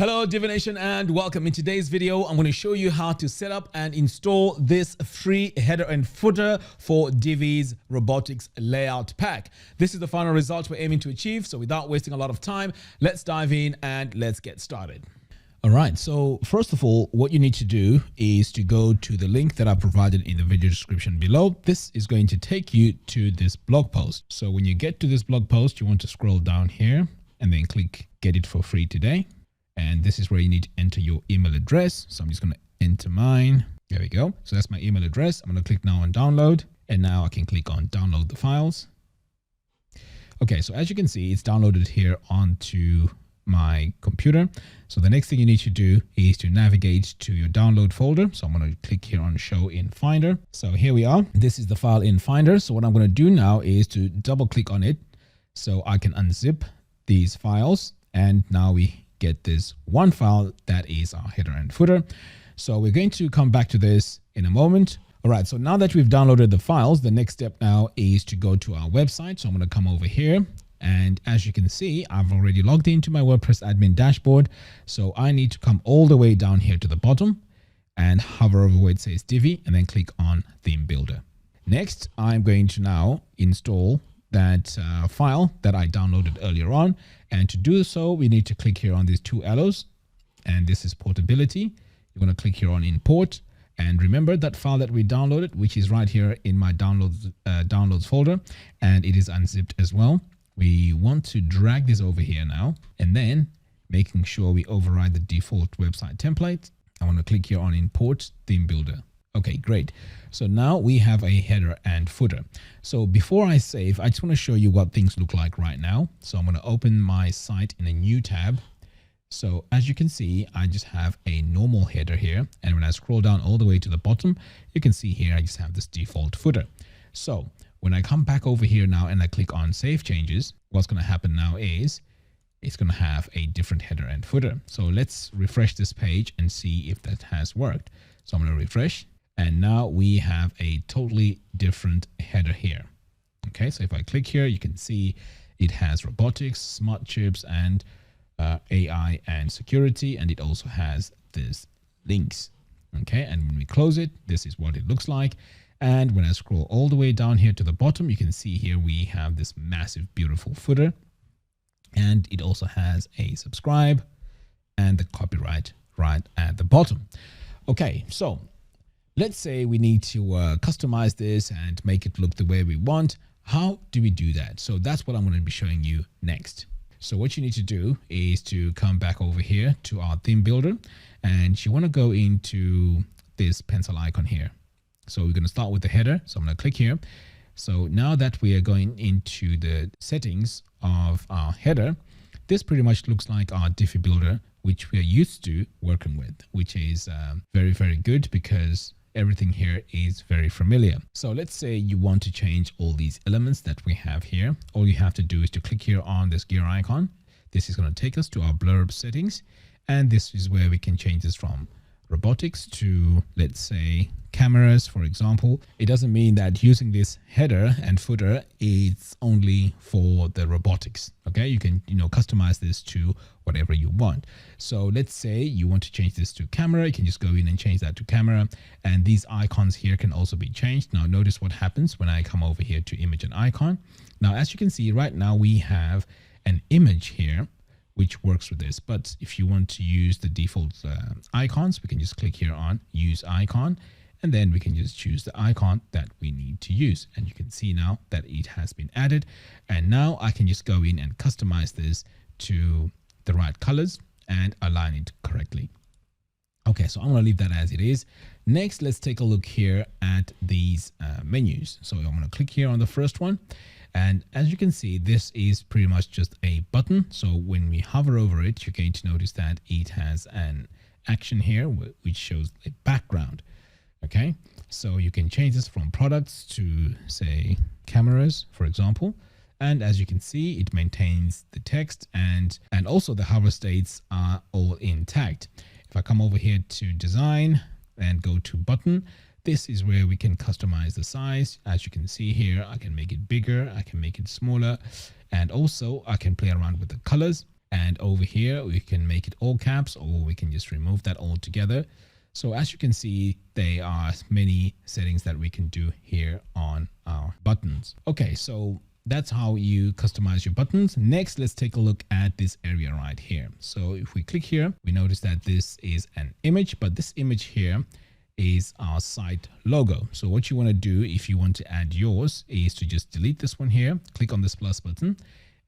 Hello Divination and welcome. In today's video, I'm going to show you how to set up and install this free header and footer for Divi's robotics layout pack. This is the final result we're aiming to achieve. So without wasting a lot of time, let's dive in and let's get started. All right, so first of all, what you need to do is to go to the link that I provided in the video description below. This is going to take you to this blog post. So when you get to this blog post, you want to scroll down here and then click get it for free today. And this is where you need to enter your email address. So I'm just going to enter mine. There we go. So that's my email address. I'm going to click now on download. And now I can click on download the files. Okay, so as you can see, it's downloaded here onto my computer. So the next thing you need to do is to navigate to your download folder. So I'm going to click here on show in Finder. So here we are. This is the file in Finder. So what I'm going to do now is to double click on it so I can unzip these files. And now we get this one file that is our header and footer. So we're going to come back to this in a moment. All right, so now that we've downloaded the files, the next step now is to go to our website. So I'm going to come over here. And as you can see, I've already logged into my WordPress admin dashboard. So I need to come all the way down here to the bottom and hover over where it says Divi and then click on Theme Builder. Next, I'm going to now install that file that I downloaded earlier on. And to do so, we need to click here on these two arrows. And this is portability. You're going to click here on import. And remember that file that we downloaded, which is right here in my downloads folder. And it is unzipped as well. We want to drag this over here now. And then making sure we override the default website template. I want to click here on import theme builder. Okay, great. So now we have a header and footer. So before I save, I just want to show you what things look like right now. So I'm going to open my site in a new tab. So as you can see, I just have a normal header here. And when I scroll down all the way to the bottom, you can see here, I just have this default footer. So when I come back over here now and I click on save changes, what's going to happen now is it's going to have a different header and footer. So let's refresh this page and see if that has worked. So I'm going to refresh. And now we have a totally different header here. Okay, so if I click here, you can see it has robotics, smart chips, and AI and security. And it also has this links. Okay, and when we close it, this is what it looks like. And when I scroll all the way down here to the bottom, you can see here we have this massive, beautiful footer. And it also has a subscribe and the copyright right at the bottom. Okay, so let's say we need to customize this and make it look the way we want. How do we do that? So that's what I'm going to be showing you next. So what you need to do is to come back over here to our theme builder, and you want to go into this pencil icon here. So we're going to start with the header. So I'm going to click here. So now that we are going into the settings of our header, this pretty much looks like our Divi builder, which we are used to working with, which is very, very good because everything here is very familiar. So let's say you want to change all these elements that we have here. All you have to do is to click here on this gear icon. This is going to take us to our blurb settings. And this is where we can change this from robotics to, let's say, cameras, for example. It doesn't mean that using this header and footer is only for the robotics. Okay, you can, customize this to whatever you want. So let's say you want to change this to camera. You can just go in and change that to camera. And these icons here can also be changed. Now notice what happens when I come over here to image and icon. Now, as you can see right now, we have an image here which works with this. But if you want to use the default icons, we can just click here on use icon. And then we can just choose the icon that we need to use. And you can see now that it has been added. And now I can just go in and customize this to the right colors and align it correctly. Okay, so I'm going to leave that as it is. Next, let's take a look here at these menus. So I'm going to click here on the first one. And as you can see, this is pretty much just a button. So when we hover over it, you're going to notice that it has an action here, which shows a background. Okay, so you can change this from products to, say, cameras, for example. And as you can see, it maintains the text and also the hover states are all intact. If I come over here to design and go to button, this is where we can customize the size. As you can see here, I can make it bigger, I can make it smaller, and also I can play around with the colors. And over here, we can make it all caps, or we can just remove that altogether. So as you can see, there are many settings that we can do here on our buttons. Okay, so that's how you customize your buttons. Next, let's take a look at this area right here. So if we click here, we notice that this is an image, but this image here is our site logo. So what you want to do if you want to add yours is to just delete this one here, click on this plus button.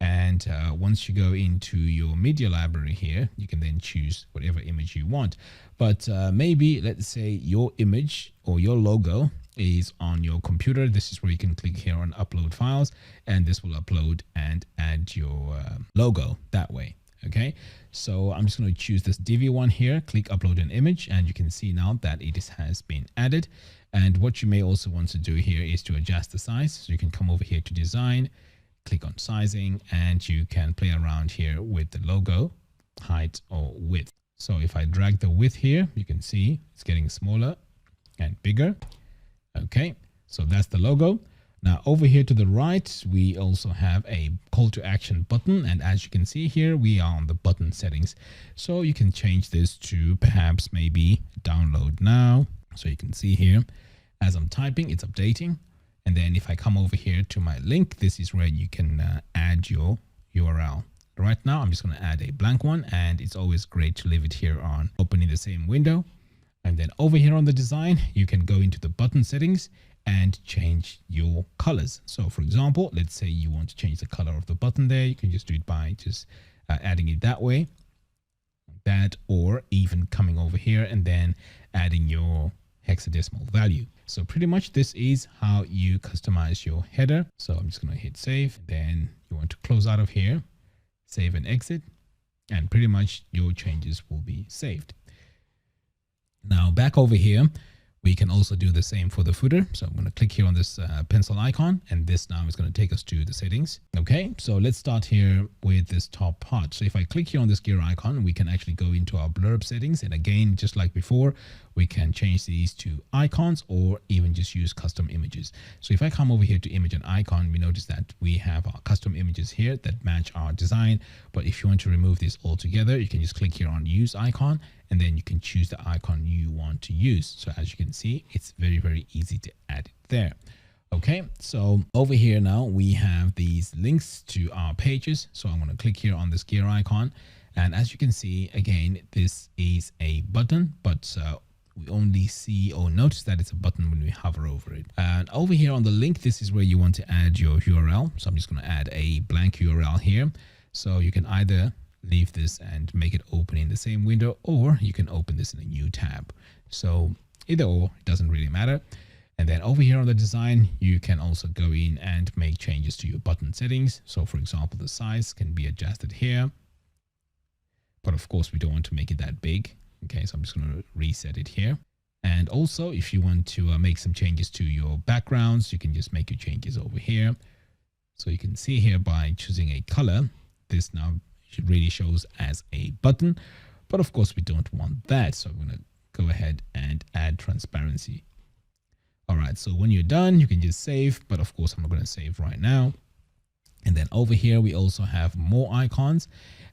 And once you go into your media library here, you can then choose whatever image you want. But maybe let's say your image or your logo is on your computer. This is where you can click here on upload files, and this will upload and add your logo that way. Okay, so I'm just going to choose this Divi one here, click upload an image, and you can see now that it has been added. And what you may also want to do here is to adjust the size. So you can come over here to design, click on sizing, and you can play around here with the logo height or width. So if I drag the width here, you can see it's getting smaller and bigger. Okay, so that's the logo. Now over here to the right, we also have a call to action button. And as you can see here, we are on the button settings. So you can change this to perhaps maybe download now. So you can see here, as I'm typing, it's updating. And then if I come over here to my link, this is where you can add your URL. Right now, I'm just going to add a blank one, and it's always great to leave it here on opening the same window. And then over here on the design, you can go into the button settings and change your colors. So for example, let's say you want to change the color of the button there. You can just do it by just adding it that way, like that, or even coming over here and then adding your hexadecimal value. So pretty much this is how you customize your header. So I'm just going to hit save. Then you want to close out of here, save and exit, and pretty much your changes will be saved. Now back over here, we can also do the same for the footer. So I'm going to click here on this pencil icon, and this now is going to take us to the settings. Okay, so let's start here with this top part. So if I click here on this gear icon, we can actually go into our blurb settings. And again, just like before, we can change these to icons or even just use custom images. So if I come over here to image and icon, we notice that we have our custom images here that match our design. But if you want to remove this altogether, you can just click here on use icon, and then you can choose the icon you want to use. So as you can see, it's very, very easy to add it there. Okay, so over here now we have these links to our pages. So I'm going to click here on this gear icon. And as you can see, again, this is a button, but we only see or notice that it's a button when we hover over it. And over here on the link, this is where you want to add your URL. So I'm just going to add a blank URL here. So you can either leave this and make it open in the same window, or you can open this in a new tab. So either or, it doesn't really matter. And then over here on the design, you can also go in and make changes to your button settings. So for example, the size can be adjusted here, but of course we don't want to make it that big. Okay, so I'm just going to reset it here. And also if you want to make some changes to your backgrounds, you can just make your changes over here. So you can see here by choosing a color, this now really shows as a button, but of course we don't want that. So I'm going to go ahead and add transparency. All right, so when you're done, you can just save, but of course I'm not going to save right now. And then over here, we also have more icons.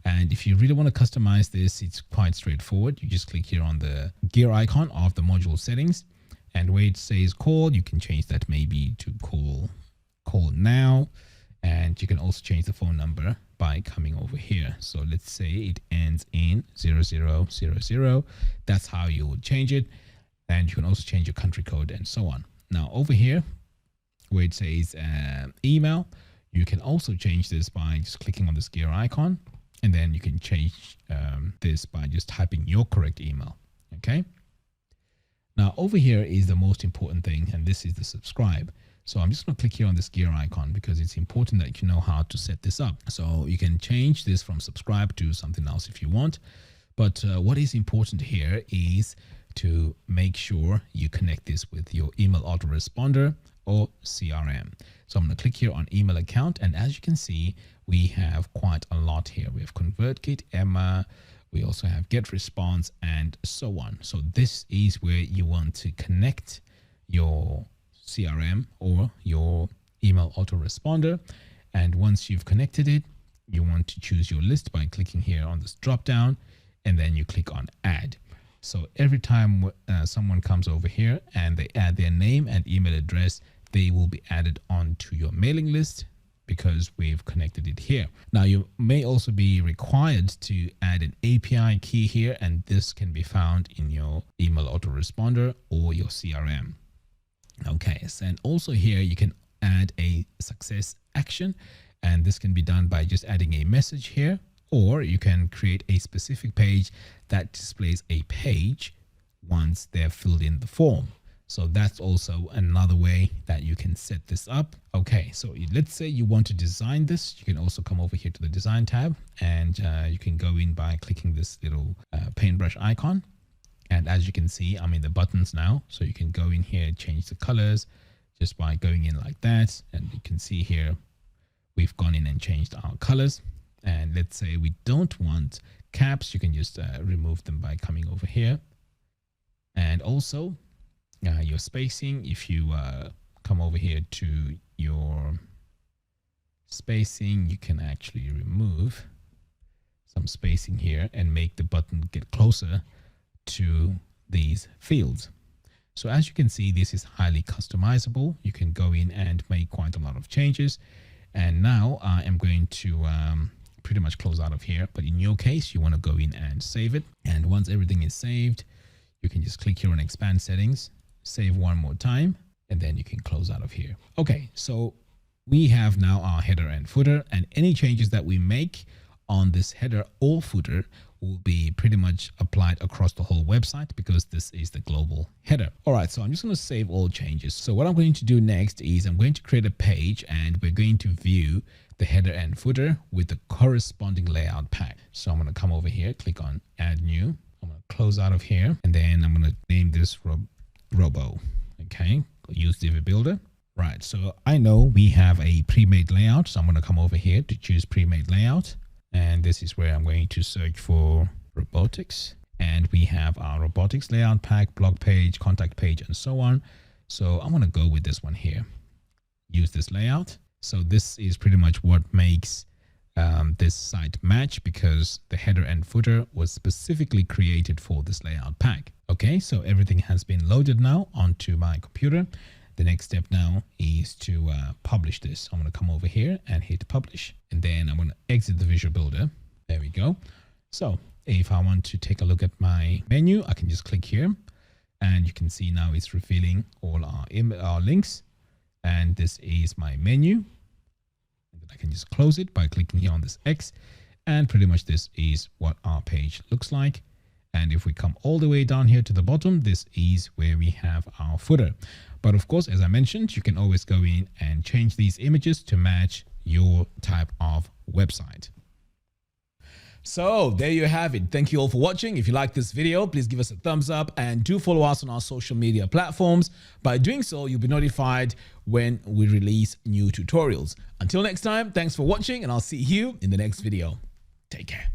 And if you really want to customize this, it's quite straightforward. You just click here on the gear icon of the module settings, and where it says call, you can change that maybe to call now. And you can also change the phone number by coming over here. So let's say it ends in 0000. That's how you would change it. And you can also change your country code and so on. Now over here, where it says email, you can also change this by just clicking on this gear icon. And then you can change this by just typing your correct email. Okay. Now over here is the most important thing, and this is the subscribe. So I'm just going to click here on this gear icon because it's important that you know how to set this up. So you can change this from subscribe to something else if you want. But what is important here is to make sure you connect this with your email autoresponder or CRM. So I'm going to click here on email account. And as you can see, we have quite a lot here. We have ConvertKit, Emma, we also have GetResponse and so on. So this is where you want to connect your CRM or your email autoresponder. And once you've connected it, you want to choose your list by clicking here on this drop down, and then you click on add. So every time someone comes over here and they add their name and email address, they will be added onto your mailing list because we've connected it here. Now you may also be required to add an API key here, and this can be found in your email autoresponder or your CRM. Okay, and also here you can add a success action, and this can be done by just adding a message here, or you can create a specific page that displays a page once they've filled in the form. So that's also another way that you can set this up. Okay, so let's say you want to design this. You can also come over here to the design tab, and you can go in by clicking this little paintbrush icon. And as you can see, I'm in the buttons now. So you can go in here and change the colors just by going in like that. And you can see here, we've gone in and changed our colors. And let's say we don't want caps. You can just remove them by coming over here. And also your spacing, if you come over here to your spacing, you can actually remove some spacing here and make the button get closer to these fields. So as you can see, this is highly customizable. You can go in and make quite a lot of changes. And now I am going to pretty much close out of here. But in your case, you want to go in and save it. And once everything is saved, you can just click here on expand settings, save one more time, and then you can close out of here. Okay, so we have now our header and footer, and any changes that we make on this header or footer will be pretty much applied across the whole website because this is the global header. All right, so I'm just going to save all changes. So what I'm going to do next is I'm going to create a page, and we're going to view the header and footer with the corresponding layout pack. So I'm going to come over here, click on add new. I'm going to close out of here, and then I'm going to name this Robo. Okay, use Divi Builder. Right, so I know we have a pre-made layout, so I'm going to come over here to choose pre-made layout. And this is where I'm going to search for robotics. And we have our robotics layout pack, blog page, contact page, and so on. So I'm going to go with this one here. Use this layout. So this is pretty much what makes this site match, because the header and footer was specifically created for this layout pack. Okay, so everything has been loaded now onto my computer. The next step now is to publish this. I'm going to come over here and hit publish, and then I'm going to exit the Visual Builder. There we go. So if I want to take a look at my menu, I can just click here, and you can see now it's revealing all our links, and this is my menu. And then I can just close it by clicking here on this X, and pretty much this is what our page looks like. And if we come all the way down here to the bottom, this is where we have our footer. But of course, as I mentioned, you can always go in and change these images to match your type of website. So there you have it. Thank you all for watching. If you like this video, please give us a thumbs up, and do follow us on our social media platforms. By doing so, you'll be notified when we release new tutorials. Until next time, thanks for watching, and I'll see you in the next video. Take care.